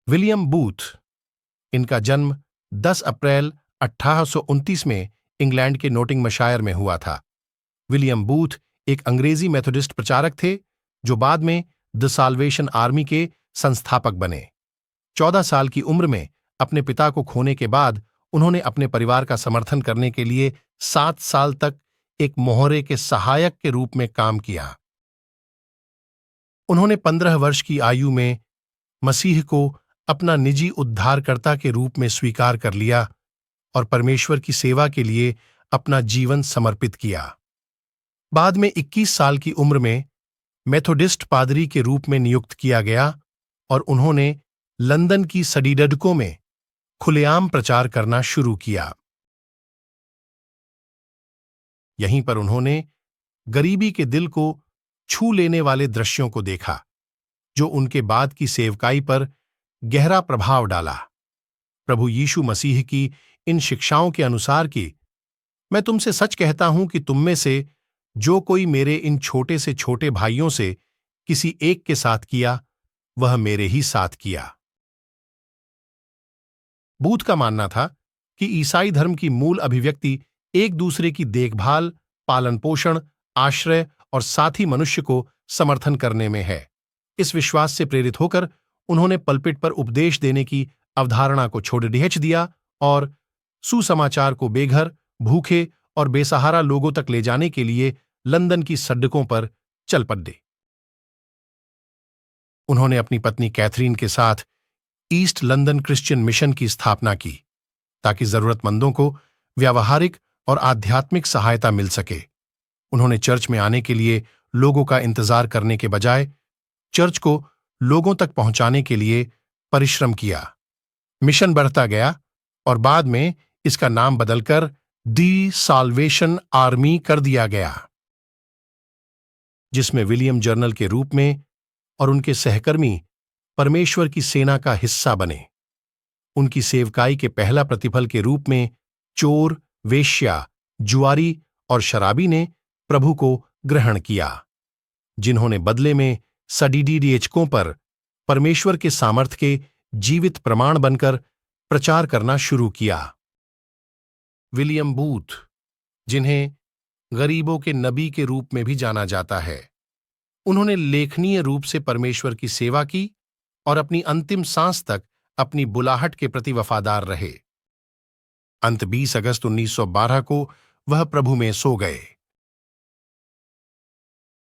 William booth. इनका जन्म 10 अप्रैल 1829 में इंग्लैंड के नोटिंगमशायर में हुआ था। विलियम बूथ एक अंग्रेजी मेथोडिस्ट प्रचारक थे जो बाद में द साल्वेशन आर्मी के संस्थापक बने। 14 साल की उम्र में अपने पिता को खोने के बाद उन्होंने अपने परिवार का समर्थन करने के लिए 7 साल तक एक मोहरे के सहायक के रूप में काम किया। उन्होंने 15 वर्ष की आयु में मसीह को अपना निजी उद्धारकर्ता के रूप में स्वीकार कर लिया और परमेश्वर की सेवा के लिए अपना जीवन समर्पित किया। बाद में 21 साल की उम्र में मेथोडिस्ट पादरी के रूप में नियुक्त किया गया और उन्होंने लंदन की सडीडडकों में खुलेआम प्रचार करना शुरू किया। यहीं पर उन्होंने गरीबी के दिल को छू लेने वाले दृश्यों को देखा जो उनके बाद की सेवकाई पर गहरा प्रभाव डाला। प्रभु यीशु मसीह की इन शिक्षाओं के अनुसार कि मैं तुमसे सच कहता हूं कि तुम में से जो कोई मेरे इन छोटे से छोटे भाइयों से किसी एक के साथ किया वह मेरे ही साथ किया। बूथ का मानना था कि ईसाई धर्म की मूल अभिव्यक्ति एक दूसरे की देखभाल, पालन पोषण, आश्रय और साथी मनुष्य को समर्थन करने में है। इस विश्वास से प्रेरित होकर उन्होंने पलपिट पर उपदेश देने की अवधारणा को छोड़ ढेच दिया और सुसमाचार को बेघर, भूखे और बेसहारा लोगों तक ले जाने के लिए लंदन की सड़कों पर चल पड़े। उन्होंने अपनी पत्नी कैथरीन के साथ ईस्ट लंदन क्रिश्चियन मिशन की स्थापना की ताकि जरूरतमंदों को व्यावहारिक और आध्यात्मिक सहायता मिल सके। उन्होंने चर्च में आने के लिए लोगों का इंतजार करने के बजाय चर्च को लोगों तक पहुंचाने के लिए परिश्रम किया। मिशन बढ़ता गया और बाद में इसका नाम बदलकर दी साल्वेशन आर्मी कर दिया गया, जिसमें विलियम जर्नल के रूप में और उनके सहकर्मी परमेश्वर की सेना का हिस्सा बने। उनकी सेवकाई के पहला प्रतिफल के रूप में चोर, वेश्या, जुआरी और शराबी ने प्रभु को ग्रहण किया, जिन्होंने बदले में सडीडीएचकों पर परमेश्वर के सामर्थ्य के जीवित प्रमाण बनकर प्रचार करना शुरू किया। विलियम बूथ, जिन्हें गरीबों के नबी के रूप में भी जाना जाता है, उन्होंने लेखनीय रूप से परमेश्वर की सेवा की और अपनी अंतिम सांस तक अपनी बुलाहट के प्रति वफादार रहे। अंत 20 अगस्त 1912 को वह प्रभु में सो गए।